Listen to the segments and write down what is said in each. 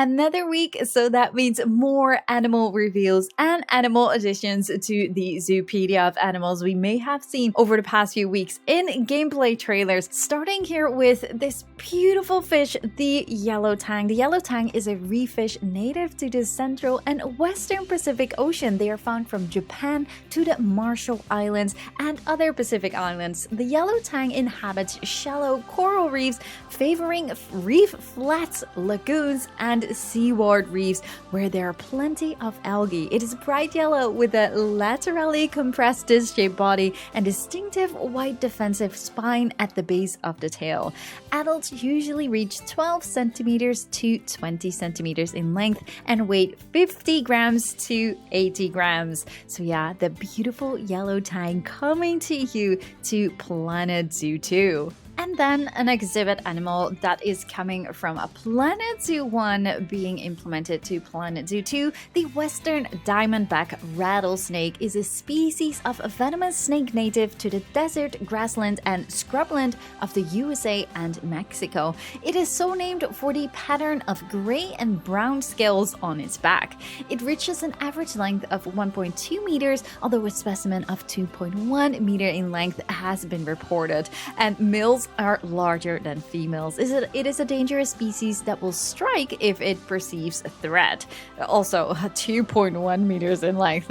Another week, so that means more animal reveals and animal additions to the ZooPedia of animals we may have seen over the past few weeks in gameplay trailers. Starting here with this beautiful fish, the yellow tang. The yellow tang is a reef fish native to the central and western Pacific Ocean. They are found from Japan to the Marshall Islands and other Pacific islands. The yellow tang inhabits shallow coral reefs, favoring reef flats, lagoons, and seaward reefs where there are plenty of algae. It is bright yellow with a laterally compressed disc-shaped body and distinctive white defensive spine at the base of the tail. Adults usually reach 12 centimeters to 20 centimeters in length and weight 50 grams to 80 grams. So yeah, the beautiful yellow tang coming to you to Planet Zoo 2. And then an exhibit animal that is coming from a Planet Zoo 1 being implemented to Planet Zoo 2. The western diamondback rattlesnake is a species of venomous snake native to the desert, grassland, and scrubland of the USA and Mexico. It is so named for the pattern of gray and brown scales on its back. It reaches an average length of 1.2 meters, although a specimen of 2.1 meter in length has been reported. And males are larger than females. It is a dangerous species that will strike if it perceives a threat. Also, 2.1 meters in length.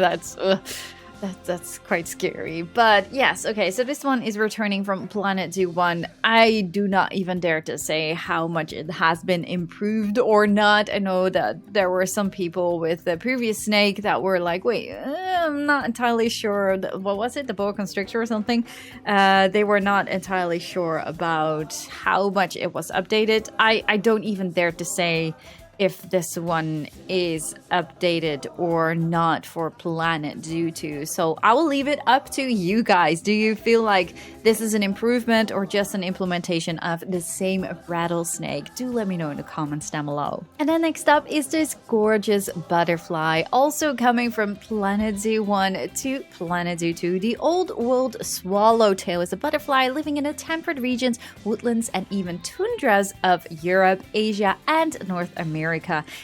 That's quite scary. But yes, okay, so this one is returning from Planet Zoo 1. I do not even dare to say how much it has been improved or not. I know that there were some people with the previous snake that were like, wait, I'm not entirely sure. What was it? The boa constrictor or something? They were not entirely sure about how much it was updated. I don't even dare to say if this one is updated or not for Planet Zoo 2. So I will leave it up to you guys. Do you feel like this is an improvement or just an implementation of the same rattlesnake? Do let me know in the comments down below. And then next up is this gorgeous butterfly, also coming from Planet Zoo 1 to Planet Zoo 2. The old World Swallowtail is a butterfly living in the temperate regions, woodlands, and even tundras of Europe, Asia, and North America.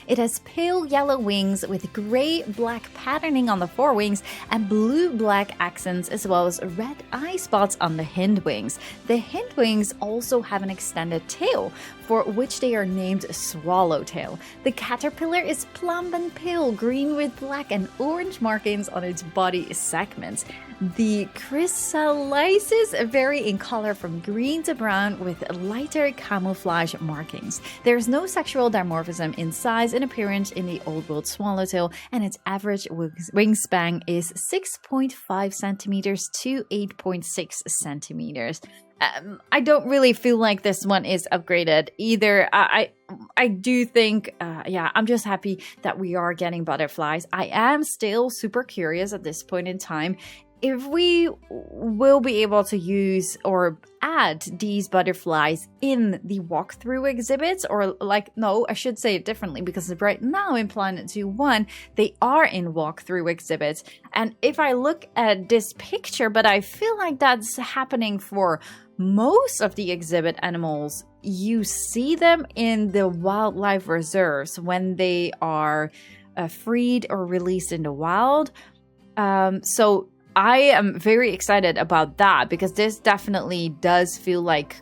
It has pale yellow wings with gray-black patterning on the forewings and blue-black accents, as well as red eye spots on the hind wings. The hind wings also have an extended tail, for which they are named swallowtail. The caterpillar is plump and pale green with black and orange markings on its body segments. The chrysalises vary in color from green to brown with lighter camouflage markings. There is no sexual dimorphism in size and appearance in the Old World Swallowtail, and its average wingspan is 6.5 centimeters to 8.6 centimeters. I don't really feel like this one is upgraded either. I do think, I'm just happy that we are getting butterflies. I am still super curious at this point in time if we will be able to use or add these butterflies in the walkthrough exhibits, or no, I should say it differently, because right now in Planet Zoo 1, they are in walkthrough exhibits. And if I look at this picture, but I feel like that's happening for most of the exhibit animals, you see them in the wildlife reserves when they are freed or released in the wild. So I am very excited about that, because this definitely does feel like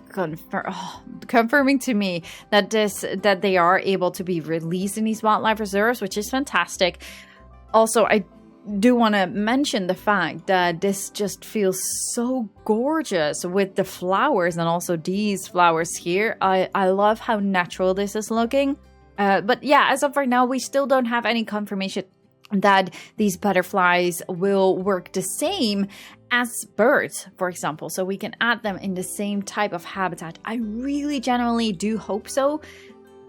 confirming to me that they are able to be released in these wildlife reserves, which is fantastic. Also, I do want to mention the fact that this just feels so gorgeous with the flowers, and also these flowers here. I love how natural this is looking. But yeah, as of right now, we still don't have any confirmation that these butterflies will work the same as birds, for example, so we can add them in the same type of habitat. I really genuinely do hope so.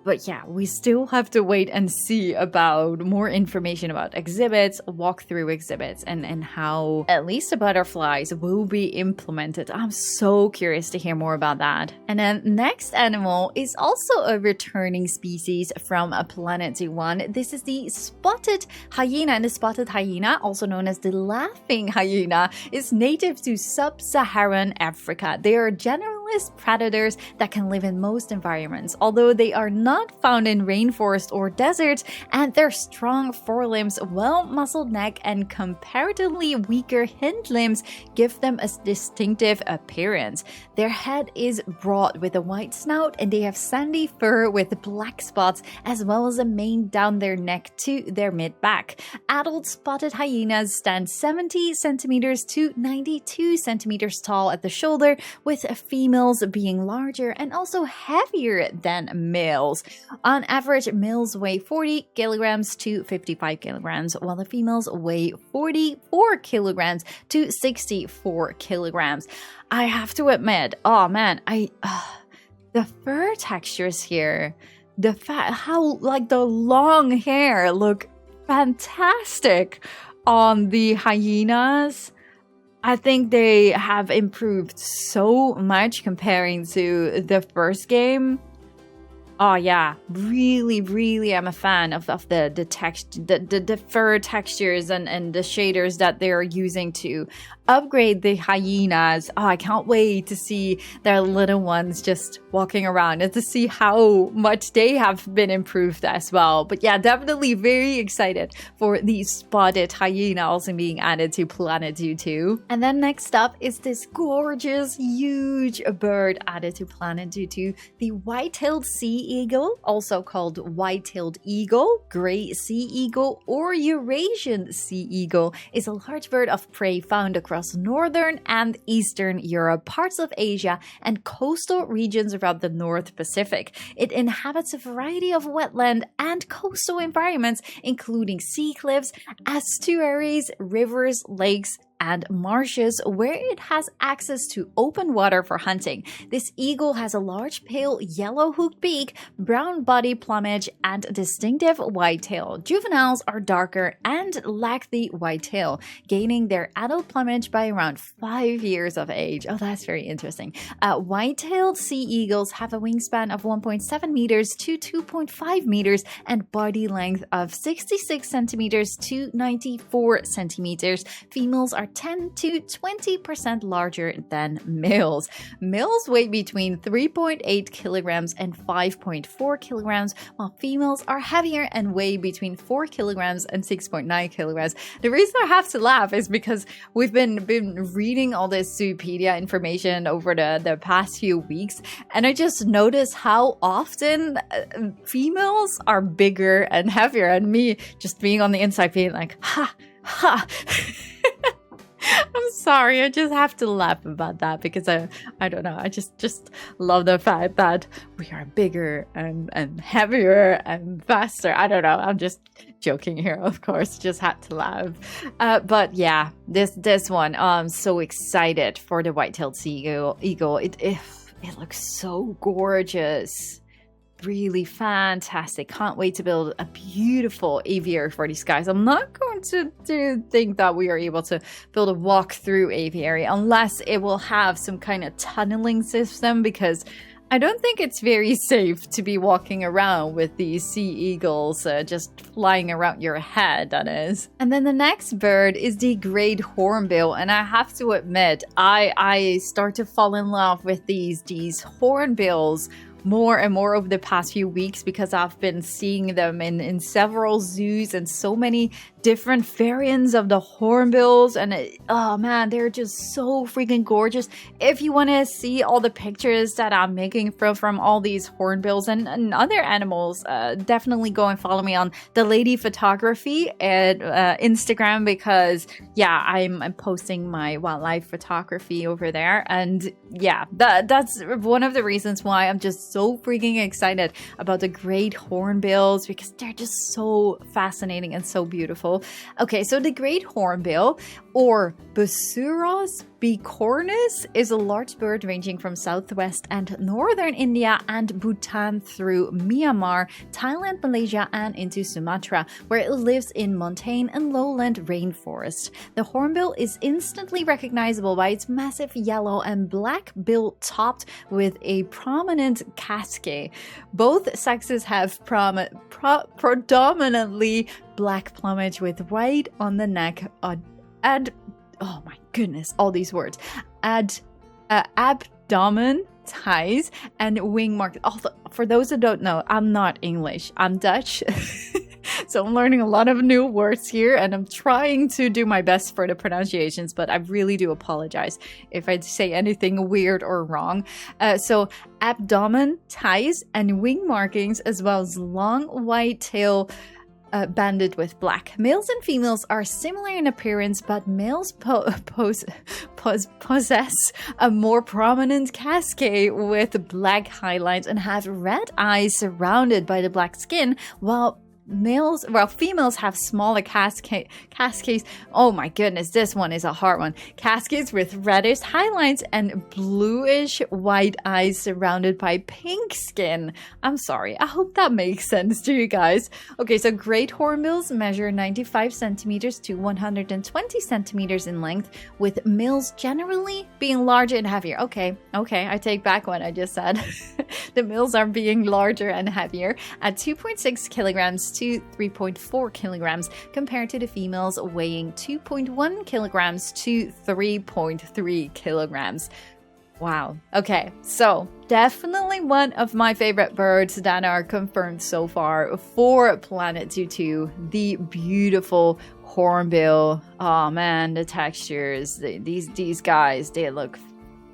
But yeah, we still have to wait and see about more information about exhibits, walkthrough exhibits, and how at least the butterflies will be implemented. I'm so curious to hear more about that. And then next animal is also a returning species from a Planet Zoo 1. This is the spotted hyena, and the spotted hyena, also known as the laughing hyena, is native to sub-Saharan Africa. They are generally harmless predators that can live in most environments, although they are not found in rainforest or deserts, and their strong forelimbs, well-muscled neck, and comparatively weaker hind limbs give them a distinctive appearance. Their head is broad with a white snout, and they have sandy fur with black spots, as well as a mane down their neck to their mid-back. Adult spotted hyenas stand 70 centimeters to 92 centimeters tall at the shoulder, with females being larger and also heavier than males. On average, males weigh 40 kilograms to 55 kilograms, while the females weigh 44 kilograms to 64 kilograms. I have to admit, oh man, the fur textures here, how like the long hair look fantastic on the hyenas. I think they have improved so much comparing to the first game. Oh yeah, really I'm a fan of the fur textures and the shaders that they're using to upgrade the hyenas. Oh, I can't wait to see their little ones just walking around and to see how much they have been improved as well. But yeah, definitely very excited for these spotted hyena also being added to Planet Zoo 2. And then next up is this gorgeous, huge bird added to Planet Zoo 2, the white-tailed sea eagle, also called white-tailed eagle, gray sea eagle, or Eurasian sea eagle, is a large bird of prey found across northern and eastern Europe, parts of Asia, and coastal regions around the North Pacific. It inhabits a variety of wetland and coastal environments, including sea cliffs, estuaries, rivers, lakes, and marshes, where it has access to open water for hunting. This eagle has a large pale yellow hooked beak, brown body plumage, and distinctive white tail. Juveniles are darker and lack the white tail, gaining their adult plumage by around 5 years of age. Oh, that's very interesting. White-tailed sea eagles have a wingspan of 1.7 meters to 2.5 meters and body length of 66 centimeters to 94 centimeters. Females are 10 to 20% larger than males. Males weigh between 3.8 kilograms and 5.4 kilograms, while females are heavier and weigh between 4 kilograms and 6.9 kilograms. The reason I have to laugh is because we've been reading all this ZooPedia information over the past few weeks, and I just noticed how often females are bigger and heavier, and me just being on the inside being like, ha, ha. I'm sorry, I just have to laugh about that because I don't know, I just love the fact that we are bigger and heavier and faster. I don't know, I'm just joking here, of course, just had to laugh. But yeah, this one, I'm so excited for the white-tailed sea eagle. It looks so gorgeous. Really fantastic. Can't wait to build a beautiful aviary for these guys. I'm not going to think that we are able to build a walk-through aviary unless it will have some kind of tunneling system, because I don't think it's very safe to be walking around with these sea eagles just flying around your head, that is. And then the next bird is the great hornbill, and I have to admit, I start to fall in love with these hornbills more and more over the past few weeks, because I've been seeing them in several zoos and so many different variants of the hornbills, and oh man, they're just so freaking gorgeous. If you want to see all the pictures that I'm making from all these hornbills and other animals, definitely go and follow me on The Lady Photography at Instagram, because yeah, I'm posting my wildlife photography over there, and yeah, that's one of the reasons why I'm just so freaking excited about the great hornbills, because they're just so fascinating and so beautiful. Okay, so the great hornbill, or Buceros bicornis, is a large bird ranging from southwest and northern India and Bhutan through Myanmar, Thailand, Malaysia, and into Sumatra, where it lives in montane and lowland rainforest. The hornbill is instantly recognizable by its massive yellow and black bill topped with a prominent casque. Both sexes have predominantly black plumage with white on the neck and oh my goodness, all these words. Abdomen ties and wing markings. Also, for those who don't know, I'm not English, I'm Dutch. So I'm learning a lot of new words here, and I'm trying to do my best for the pronunciations, but I really do apologize if I say anything weird or wrong. So abdomen, ties, and wing markings, as well as long white tail banded with black. Males and females are similar in appearance, but males possess a more prominent cascade with black highlights and have red eyes surrounded by the black skin, while females have smaller cascades. Oh my goodness, this one is a hard one. Cascades with reddish highlights and bluish white eyes surrounded by pink skin. I'm sorry, I hope that makes sense to you guys. Okay, so great hornbills measure 95 centimeters to 120 centimeters in length, with males generally being larger and heavier. Okay, I take back what I just said. The males are being larger and heavier at 2.6 kilograms to 3.4 kilograms compared to the females weighing 2.1 kilograms to 3.3 kilograms. Wow. Okay, so definitely one of my favorite birds that are confirmed so far for Planet Zoo 2, the beautiful hornbill. Oh man, the textures, these guys, they look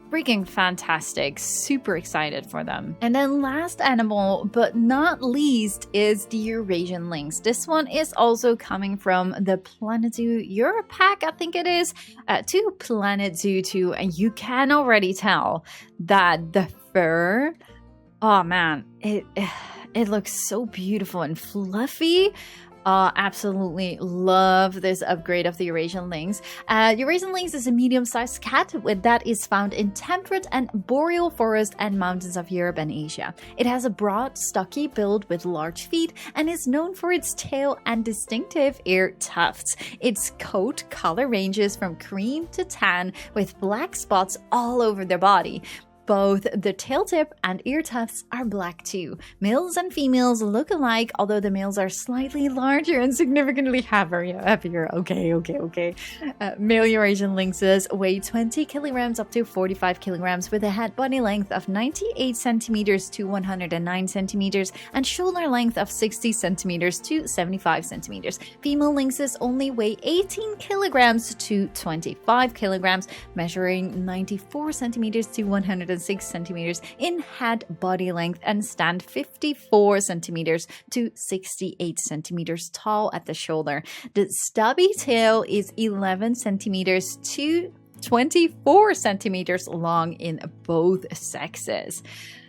freaking fantastic. Super excited for them. And then last animal, but not least, is the Eurasian Lynx. This one is also coming from the Planet Zoo Europe pack, I think it is, to Planet Zoo 2. And you can already tell that the fur, oh man, it looks so beautiful and fluffy. Absolutely love this upgrade of the Eurasian Lynx. Eurasian Lynx is a medium-sized cat that is found in temperate and boreal forest and mountains of Europe and Asia. It has a broad, stocky build with large feet and is known for its tail and distinctive ear tufts. Its coat color ranges from cream to tan with black spots all over their body. Both the tail tip and ear tufts are black too. Males and females look alike, although the males are slightly larger and significantly heavier. Okay. Male Eurasian lynxes weigh 20 kilograms up to 45 kilograms with a head body length of 98 centimeters to 109 centimeters and shoulder length of 60 centimeters to 75 centimeters. Female lynxes only weigh 18 kilograms to 25 kilograms, measuring 94 centimeters to 106 centimeters in head body length and stand 54 centimeters to 68 centimeters tall at the shoulder. The stubby tail is 11 centimeters to 24 centimeters long in both sexes.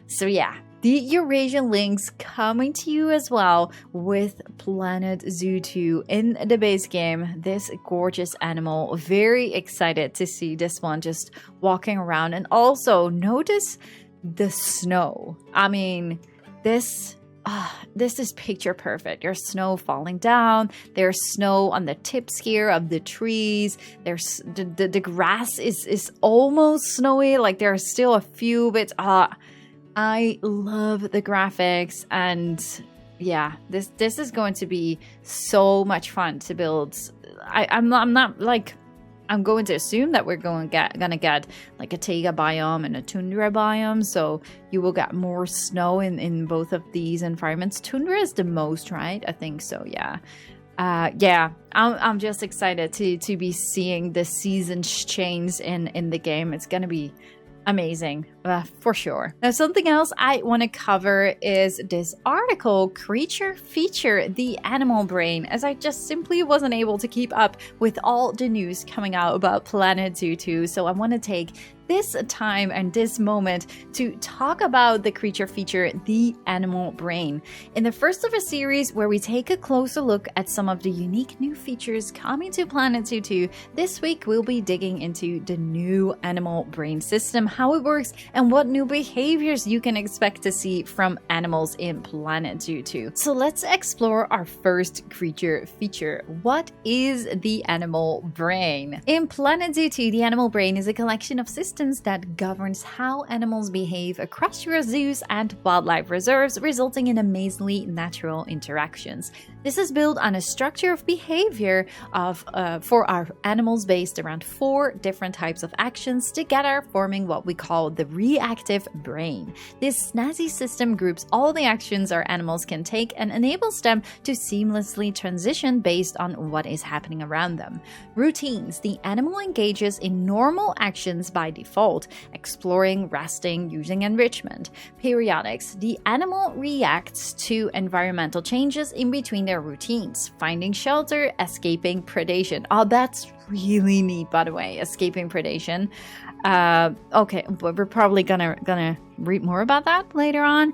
So yeah, the Eurasian Lynx coming to you as well with Planet Zoo 2 in the base game. This gorgeous animal. Very excited to see this one just walking around. And also notice the snow. I mean, this is picture perfect. There's snow falling down. There's snow on the tips here of the trees. There's the grass is almost snowy. Like there are still a few bits. I love the graphics, and yeah, this is going to be so much fun to build. I'm going to assume that we're gonna get like a taiga biome and a tundra biome, so you will get more snow in both of these environments. Tundra is the most, right? I think so. Yeah. I'm just excited to be seeing the seasons change in the game. It's gonna be amazing, for sure. Now, something else I want to cover is this article, Creature Feature, the Animal Brain, as I just simply wasn't able to keep up with all the news coming out about Planet Zoo 2. So I want to take this time and this moment to talk about the creature feature, the Animal Brain. In the first of a series where we take a closer look at some of the unique new features coming to Planet Zoo 2, this week we'll be digging into the new Animal Brain system, how it works, and what new behaviors you can expect to see from animals in Planet Zoo 2. So let's explore our first creature feature. What is the Animal Brain? In Planet Zoo 2, the Animal Brain is a collection of systems that governs how animals behave across your zoos and wildlife reserves, resulting in amazingly natural interactions. This is built on a structure of behavior for our animals based around 4 different types of actions, together forming what we call the reactive brain. This snazzy system groups all the actions our animals can take and enables them to seamlessly transition based on what is happening around them. Routines. The animal engages in normal actions by default, exploring, resting, using enrichment. Periodics. The animal reacts to environmental changes in between their routines, finding shelter, escaping predation. Oh, that's really neat, by the way, escaping predation. Okay, but we're probably gonna read more about that later on.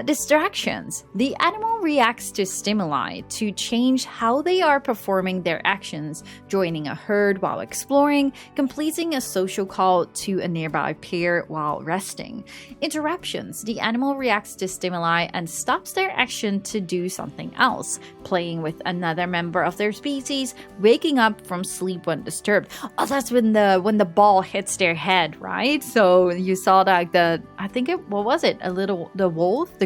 Distractions. The animal reacts to stimuli to change how they are performing their actions, joining a herd while exploring, completing a social call to a nearby pair while resting. Interruptions. The animal reacts to stimuli and stops their action to do something else, playing with another member of their species, waking up from sleep when disturbed. Oh, that's when the ball hits their head, right? So you saw that the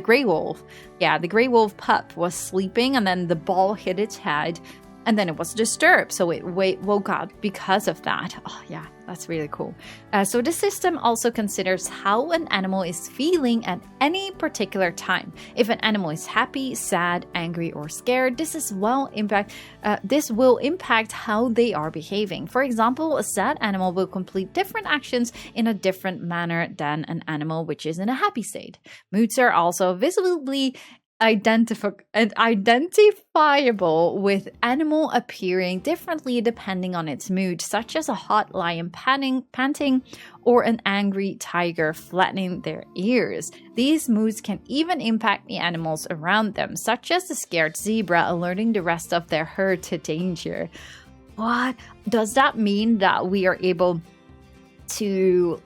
gray wolf. Yeah, the gray wolf pup was sleeping and then the ball hit its head and then it was disturbed. So it woke up because of that. Oh yeah, that's really cool. So the system also considers how an animal is feeling at any particular time. If an animal is happy, sad, angry, or scared, this will impact how they are behaving. For example, a sad animal will complete different actions in a different manner than an animal which is in a happy state. Moods are also visibly identifiable, with animal appearing differently depending on its mood, such as a hot lion panting or an angry tiger flattening their ears. These moods can even impact the animals around them, such as the scared zebra alerting the rest of their herd to danger. What? Does that mean that we are able to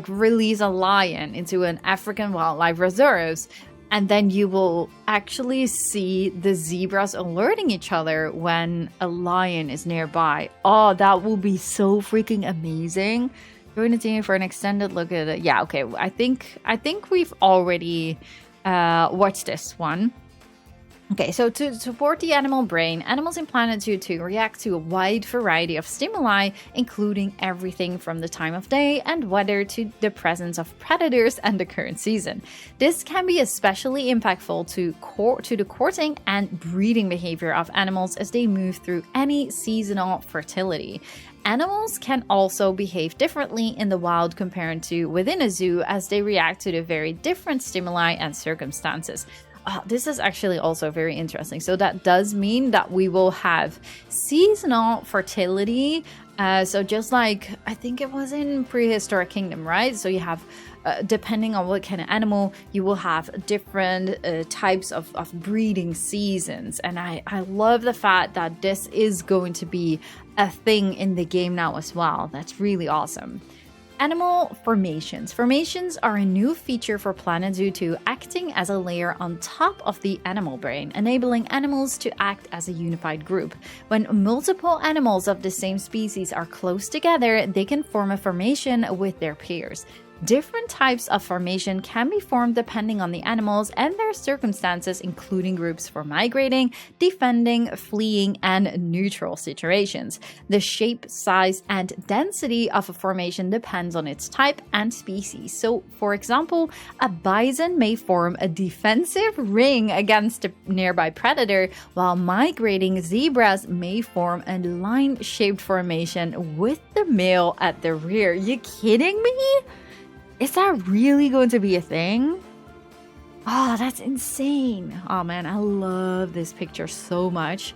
release a lion into an African wildlife reserves, and then you will actually see the zebras alerting each other when a lion is nearby? Oh, that will be so freaking amazing. Join the team for an extended look at it. Yeah, okay. I think we've already watched this one. Okay, so to support the animal brain, animals in Planet Zoo 2 react to a wide variety of stimuli, including everything from the time of day and weather to the presence of predators and the current season. This can be especially impactful to the courting and breeding behavior of animals as they move through any seasonal fertility. Animals can also behave differently in the wild compared to within a zoo, as they react to the very different stimuli and circumstances. This is actually also very interesting. So that does mean that we will have seasonal fertility. So just like, I think it was in Prehistoric Kingdom, right? So you have, depending on what kind of animal, you will have different types of breeding seasons. And I love the fact that this is going to be a thing in the game now as well. That's really awesome. Animal formations. Formations are a new feature for Planet Zoo 2, acting as a layer on top of the animal brain, enabling animals to act as a unified group. When multiple animals of the same species are close together, they can form a formation with their peers. Different types of formation can be formed depending on the animals and their circumstances, including groups for migrating, defending, fleeing, and neutral situations. The shape, size, and density of a formation depends on its type and species. So, for example, a bison may form a defensive ring against a nearby predator, while migrating zebras may form a line-shaped formation with the male at the rear. You kidding me? Is that really going to be a thing? Oh, that's insane. Oh man, I love this picture so much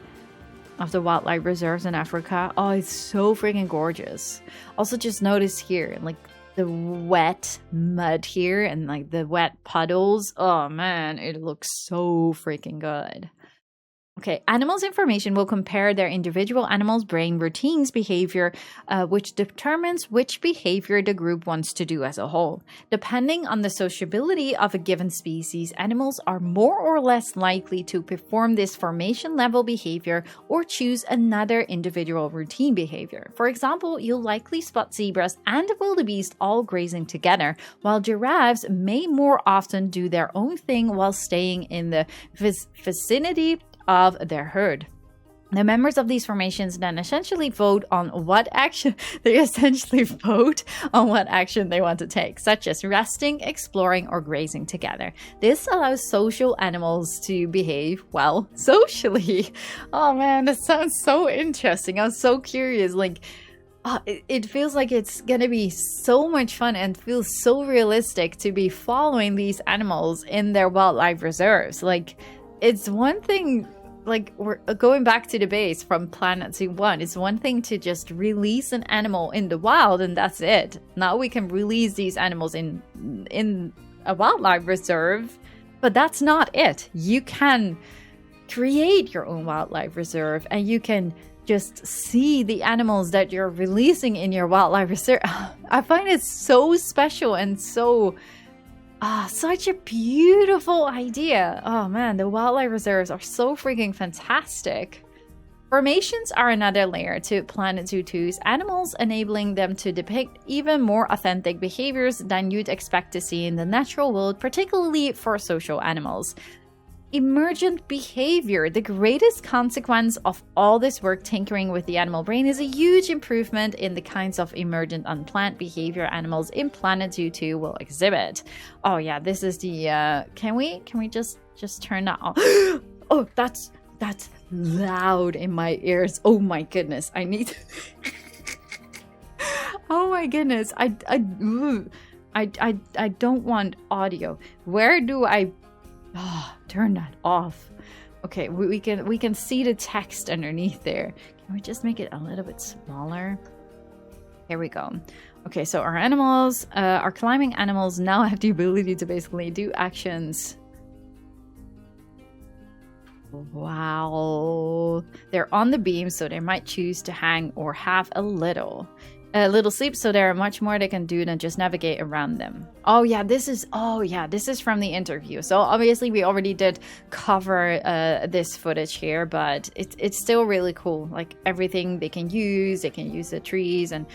of the wildlife reserves in Africa. Oh, it's so freaking gorgeous. Also, just notice here, like the wet mud here and like the wet puddles. Oh man, it looks so freaking good. Okay, animals' information will compare their individual animals' brain routines behavior, which determines which behavior the group wants to do as a whole. Depending on the sociability of a given species, animals are more or less likely to perform this formation-level behavior or choose another individual routine behavior. For example, you'll likely spot zebras and wildebeest all grazing together, while giraffes may more often do their own thing while staying in the vicinity of their herd. The members of these formations then essentially vote on what action they want to take, such as resting, exploring, or grazing together. This allows social animals to behave well socially. Oh man, that sounds so interesting. I'm so curious. Like, it feels like it's gonna be so much fun and feels so realistic to be following these animals in their wildlife reserves. Like, it's one thing. Like, we're going back to the base from Planet Zoo 1. It's one thing to just release an animal in the wild and that's it. Now we can release these animals in a wildlife reserve, but that's not it. You can create your own wildlife reserve and you can just see the animals that you're releasing in your wildlife reserve. I find it so special and so... such a beautiful idea. Oh man, the wildlife reserves are so freaking fantastic. Formations are another layer to Planet Zoo 2's animals, enabling them to depict even more authentic behaviors than you'd expect to see in the natural world, particularly for social animals. Emergent behavior. The greatest consequence of all this work tinkering with the animal brain is a huge improvement in the kinds of emergent unplanned behavior animals in Planet Zoo 2 will exhibit. Oh yeah, this is the can we just turn that off? Oh, that's loud in my ears. Oh my goodness. I need Oh my goodness. I don't want audio. Where do I turn that off? Okay, we can see the text underneath there. Can we just make it a little bit smaller? Here we go. Okay, so our animals, our climbing animals now have the ability to basically do actions. Wow. They're on the beam, so they might choose to hang or have a little sleep, so there are much more they can do than just navigate around them. Oh yeah, this is from the interview. So obviously we already did cover this footage here, but it's still really cool. Like, everything they can use the trees, and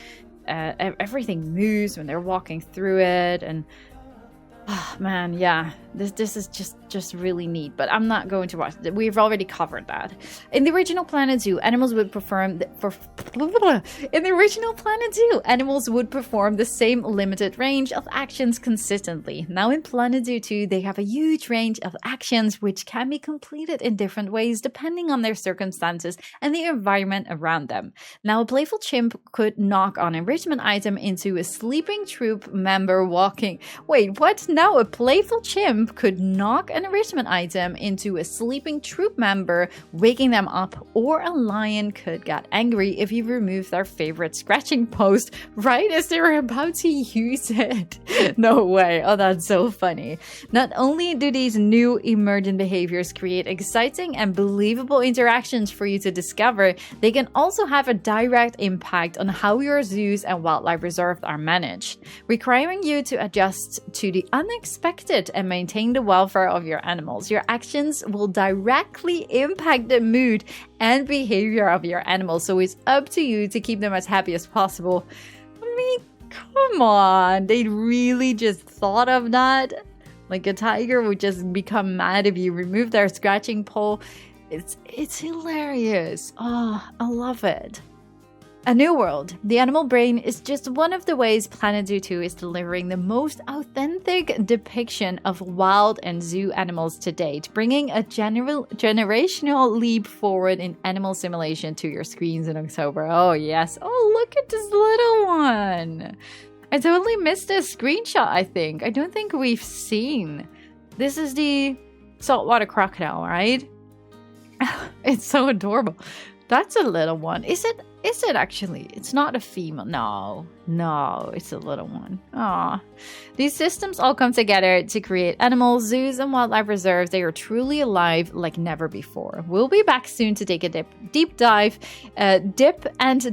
everything moves when they're walking through it, and oh man, yeah, this is just really neat. But I'm not going to watch it. We've already covered that. In the original Planet Zoo, animals would perform the same limited range of actions consistently. Now in Planet Zoo 2, they have a huge range of actions which can be completed in different ways depending on their circumstances and the environment around them. Now, a playful chimp could knock an enrichment item into a sleeping troop member walking. Wait, what? Now a playful chimp could knock an enrichment item into a sleeping troop member, waking them up, or a lion could get angry if you remove their favorite scratching post right as they're about to use it. No way. Oh, that's so funny. Not only do these new emergent behaviors create exciting and believable interactions for you to discover, they can also have a direct impact on how your zoos and wildlife reserves are managed, requiring you to adjust to the unexpected and maintain the welfare of your animals. Your actions will directly impact the mood and behavior of your animals, so it's up to you to keep them as happy as possible. I mean, come on, they really just thought of that? Like, a tiger would just become mad if you remove their scratching pole. It's hilarious. Oh, I love it. A new world. The animal brain is just one of the ways Planet Zoo 2 is delivering the most authentic depiction of wild and zoo animals to date, bringing a generational leap forward in animal simulation to your screens in October. Oh yes. Oh, look at this little one. I totally missed a screenshot, I think. I don't think we've seen. This is the saltwater crocodile, right? It's so adorable. That's a little one. Is it actually? It's not a female. No, it's a little one. Aw. These systems all come together to create animals, zoos, and wildlife reserves. They are truly alive like never before. We'll be back soon to take a dip and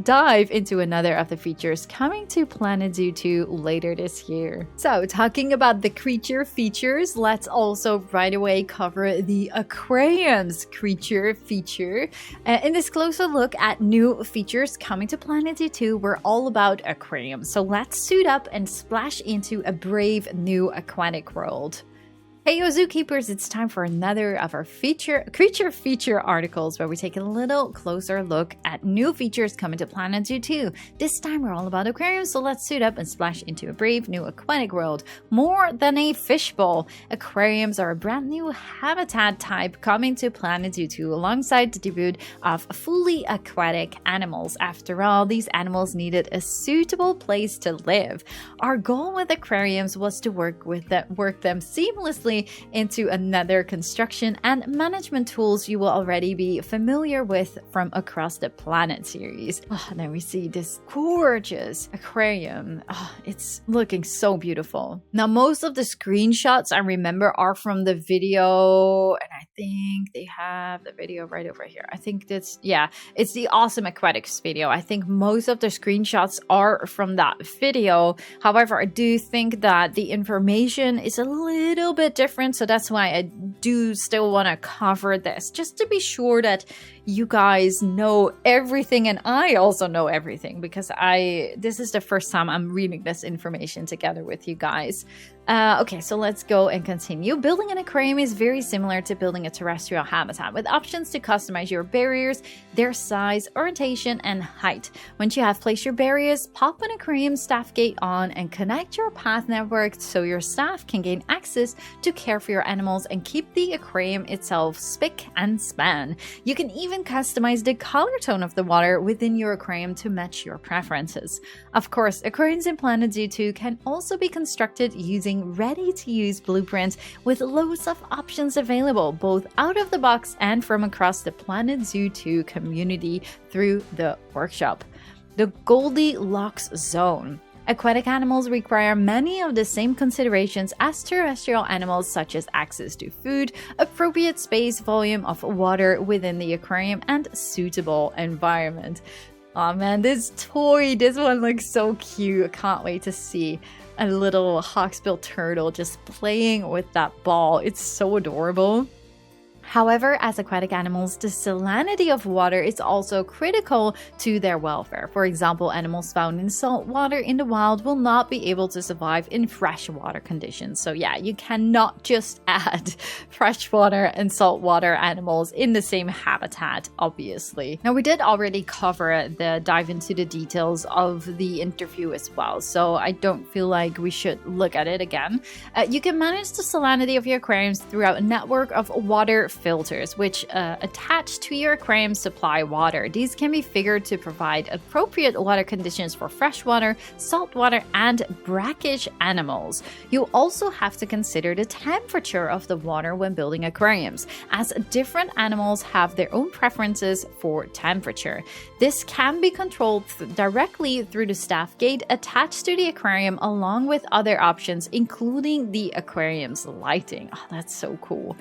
dive into another of the features coming to Planet Zoo 2 later this year. So, talking about the creature features, let's also right away cover the aquariums creature feature. In this closer look at new features coming to Planet Zoo 2, we're all about aquariums. So let's suit up and splash into a brave new aquatic world. Hey yo zookeepers, it's time for another of our creature feature articles where we take a little closer look at new features coming to Planet Zoo 2. This time we're all about aquariums, so let's suit up and splash into a brave new aquatic world. More than a fishbowl, aquariums are a brand new habitat type coming to Planet Zoo 2 alongside the debut of fully aquatic animals. After all, these animals needed a suitable place to live. Our goal with aquariums was to work them seamlessly into another construction and management tools you will already be familiar with from Across the Planet series. And then we see this gorgeous aquarium. It's looking so beautiful. Now, most of the screenshots I remember are from the video, and I think they have the video right over here. I think it's the Awesome Aquatics video. I think most of the screenshots are from that video. However, I do think that the information is a little bit different, so that's why I do still want to cover this, just to be sure that you guys know everything and I also know everything, because this is the first time I'm reading this information together with you guys. Okay, so let's go and continue. Building an aquarium is very similar to building a terrestrial habitat, with options to customize your barriers, their size, orientation, and height. Once you have placed your barriers, pop an aquarium staff gate on and connect your path network so your staff can gain access to care for your animals and keep the aquarium itself spick and span. You can even customize the color tone of the water within your aquarium to match your preferences. Of course, aquariums in Planet Zoo 2 can also be constructed using ready-to-use blueprints with loads of options available, both out of the box and from across the Planet Zoo 2 community through the workshop. The Goldilocks Zone. Aquatic animals require many of the same considerations as terrestrial animals, such as access to food, appropriate space, volume of water within the aquarium, and suitable environment. Oh man, this one looks so cute. I can't wait to see a little hawksbill turtle just playing with that ball. It's so adorable. However, as aquatic animals, the salinity of water is also critical to their welfare. For example, animals found in salt water in the wild will not be able to survive in freshwater conditions. So yeah, you cannot just add freshwater and saltwater animals in the same habitat, obviously. Now, we did already dive into the details of the interview as well, so I don't feel like we should look at it again. You can manage the salinity of your aquariums throughout a network of water filters, which attach to your aquarium supply water. These can be figured to provide appropriate water conditions for freshwater, saltwater, and brackish animals. You also have to consider the temperature of the water when building aquariums, as different animals have their own preferences for temperature. This can be controlled directly through the staff gate attached to the aquarium, along with other options, including the aquarium's lighting. Oh, that's so cool.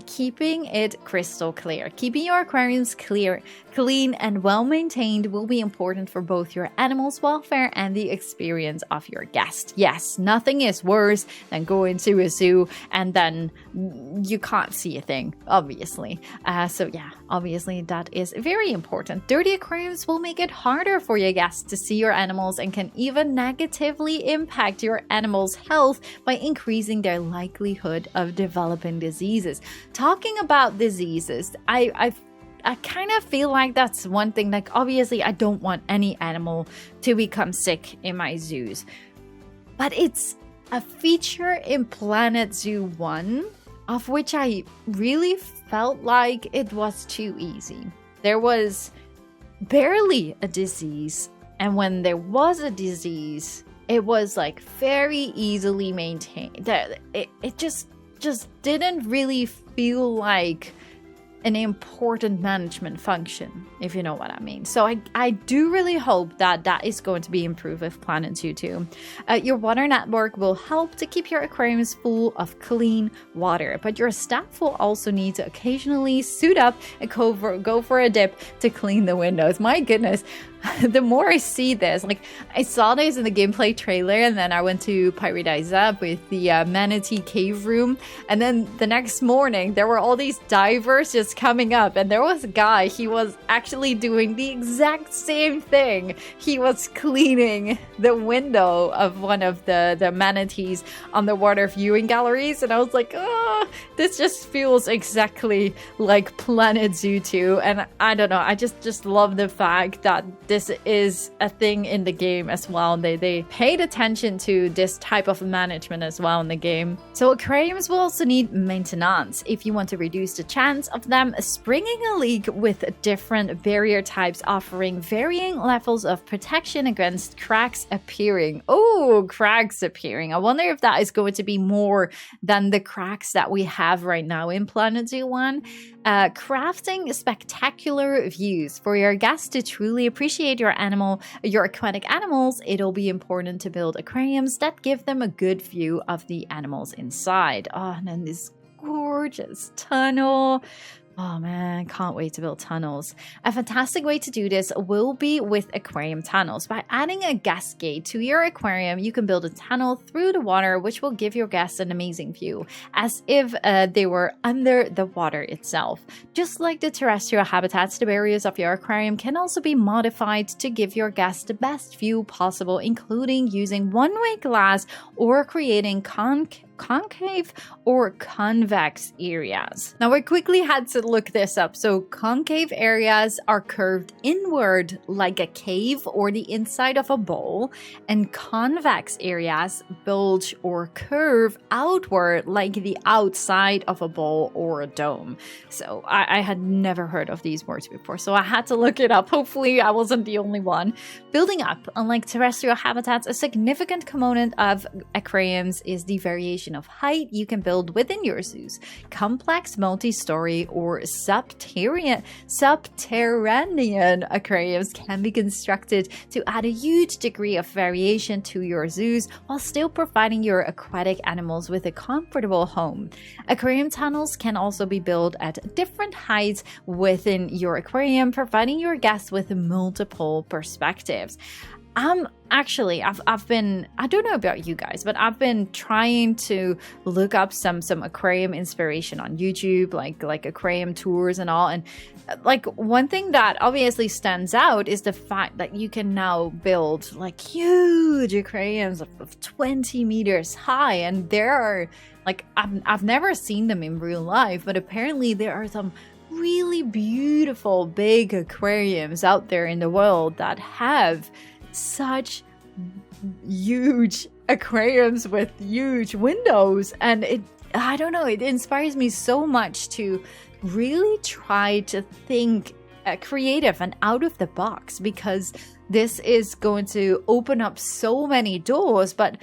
Keeping it crystal clear. Keeping your aquariums clean, and well-maintained will be important for both your animals' welfare and the experience of your guest. Yes, nothing is worse than going to a zoo and then you can't see a thing, obviously. So yeah, obviously that is very important. Dirty aquariums will make it harder for your guests to see your animals and can even negatively impact your animal's health by increasing their likelihood of developing diseases. Talking about diseases, I kind of feel like that's one thing. Like, obviously, I don't want any animal to become sick in my zoos, but it's a feature in Planet Zoo 1 of which I really felt like it was too easy. There was barely a disease, and when there was a disease, it was like very easily maintained. It just didn't really feel like an important management function, if you know what I mean. So I do really hope that is going to be improved with Planet Zoo 2. Your water network will help to keep your aquariums full of clean water, but your staff will also need to occasionally suit up and go for a dip to clean the windows. My goodness, the more I see this, like I saw this in the gameplay trailer, and then I went to Paradise Up with the manatee cave room, and then the next morning there were all these divers just coming up, and there was a guy, he was actually doing the exact same thing. He was cleaning the window of one of the manatees underwater viewing galleries, and I was like, oh, this just feels exactly like Planet Zoo 2. And I don't know, I just love the fact that this is a thing in the game as well. They paid attention to this type of management as well in the game. So aquariums will also need maintenance if you want to reduce the chance of them springing a leak, with different barrier types offering varying levels of protection against cracks appearing. Oh, cracks appearing. I wonder if that is going to be more than the cracks that we have right now in Planet Zoo 1. Crafting spectacular views. For your guests to truly appreciate your aquatic animals, it'll be important to build aquariums that give them a good view of the animals inside. Oh, and then this gorgeous tunnel. Oh man, can't wait to build tunnels. A fantastic way to do this will be with aquarium tunnels. By adding a guest gate to your aquarium, you can build a tunnel through the water, which will give your guests an amazing view, as if they were under the water itself. Just like the terrestrial habitats, the barriers of your aquarium can also be modified to give your guests the best view possible, including using one-way glass or creating concave or convex areas. Now we quickly had to look this up. So concave areas are curved inward like a cave or the inside of a bowl, and convex areas bulge or curve outward like the outside of a bowl or a dome. So I had never heard of these words before, so I had to look it up. Hopefully I wasn't the only one. Building up, unlike terrestrial habitats, a significant component of aquariums is the variation of height you can build within your zoos. Complex multi-story or subterranean aquariums can be constructed to add a huge degree of variation to your zoos while still providing your aquatic animals with a comfortable home. Aquarium tunnels can also be built at different heights within your aquarium, providing your guests with multiple perspectives. I've been, I don't know about you guys, but I've been trying to look up some aquarium inspiration on YouTube, like aquarium tours and all. And like one thing that obviously stands out is the fact that you can now build like huge aquariums of 20 meters high. And there are like, I've never seen them in real life, but apparently there are some really beautiful big aquariums out there in the world that have such huge aquariums with huge windows. And I don't know, it inspires me so much to really try to think creative and out of the box, because this is going to open up so many doors. But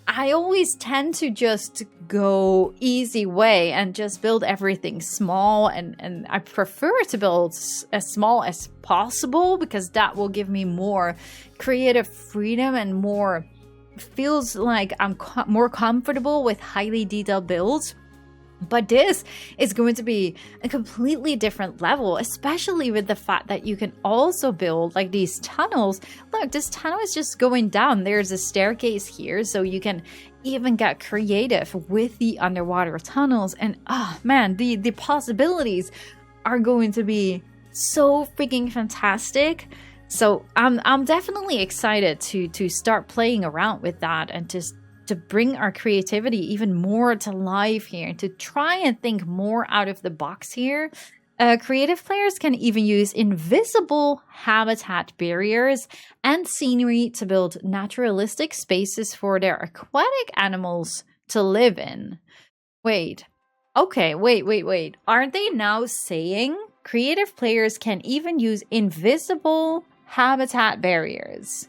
I always tend to just go easy way and just build everything small, and I prefer to build as small as possible, because that will give me more creative freedom and more feels like I'm more comfortable with highly detailed builds. But this is going to be a completely different level, especially with the fact that you can also build like these tunnels. Look, this tunnel is just going down. There's a staircase here, so you can even get creative with the underwater tunnels. And oh man, the possibilities are going to be so freaking fantastic. So I'm definitely excited to start playing around with that and to bring our creativity even more to life here, to try and think more out of the box here. Creative players can even use invisible habitat barriers and scenery to build naturalistic spaces for their aquatic animals to live in. Wait. Aren't they now saying creative players can even use invisible habitat barriers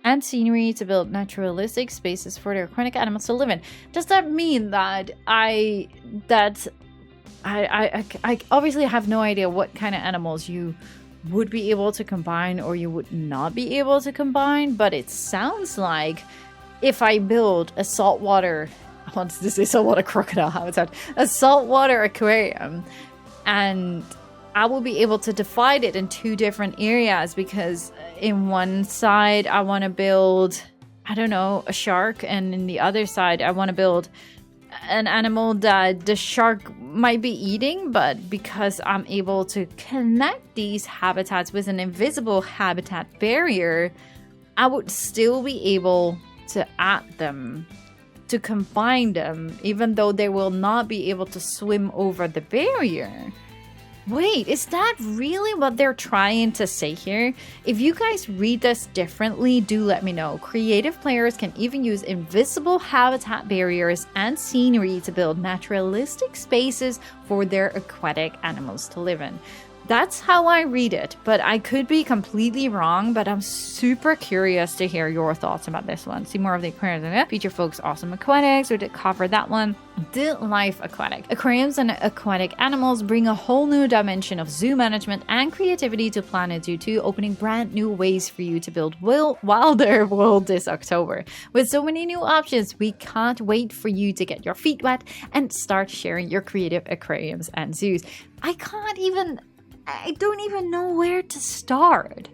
and scenery to build naturalistic spaces for their aquatic animals to live in? Does that mean that I obviously have no idea what kind of animals you would be able to combine or you would not be able to combine, but it sounds like if I build a saltwater, I wanted to say saltwater crocodile habitat, a saltwater aquarium, and I will be able to divide it in two different areas, because in one side I want to build, I don't know, a shark, and in the other side I want to build an animal that the shark might be eating, but because I'm able to connect these habitats with an invisible habitat barrier, I would still be able to add them, to combine them, even though they will not be able to swim over the barrier. Wait, is that really what they're trying to say here? If you guys read this differently, do let me know. Creative players can even use invisible habitat barriers and scenery to build naturalistic spaces for their aquatic animals to live in. That's how I read it, but I could be completely wrong, but I'm super curious to hear your thoughts about this one. See more of the aquariums, feature folks awesome aquatics, we did cover that one. The Life Aquatic. Aquariums and aquatic animals bring a whole new dimension of zoo management and creativity to Planet Zoo 2, opening brand new ways for you to build wilder world this October. With so many new options, we can't wait for you to get your feet wet and start sharing your creative aquariums and zoos. I don't even know where to start.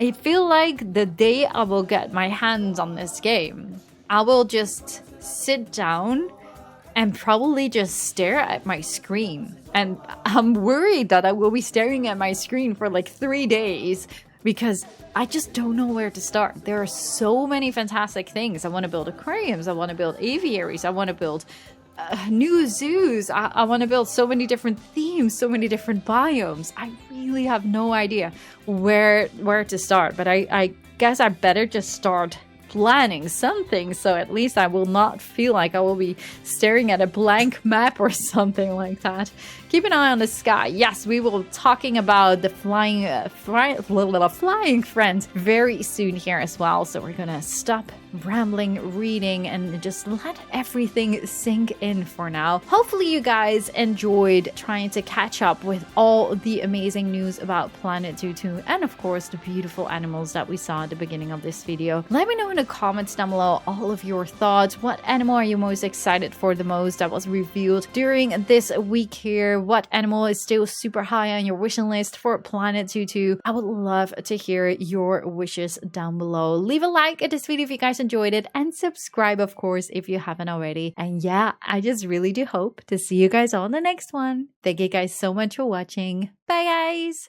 I feel like the day I will get my hands on this game, I will just sit down and probably just stare at my screen. And I'm worried that I will be staring at my screen for like 3 days because I just don't know where to start. There are so many fantastic things. I want to build aquariums. I want to build aviaries. I want to build new zoos. I want to build so many different themes, so many different biomes. I really have no idea where to start, but I guess I better just start planning something, so at least I will not feel like I will be staring at a blank map or something like that. Keep an eye on the sky. Yes, we will be talking about the flying friends very soon here as well, so we're gonna stop rambling, reading, and just let everything sink in for now. Hopefully you guys enjoyed trying to catch up with all the amazing news about Planet Zoo 2 and of course the beautiful animals that we saw at the beginning of this video. Let me know in the comments down below all of your thoughts. What animal are you most excited for the most that was revealed during this week here? What animal is still super high on your wishing list for Planet Zoo 2? I would love to hear your wishes down below. Leave a like at this video if you guys enjoyed it, and subscribe of course if you haven't already. And yeah, I just really do hope to see you guys all in the next one. Thank you guys so much for watching. Bye guys!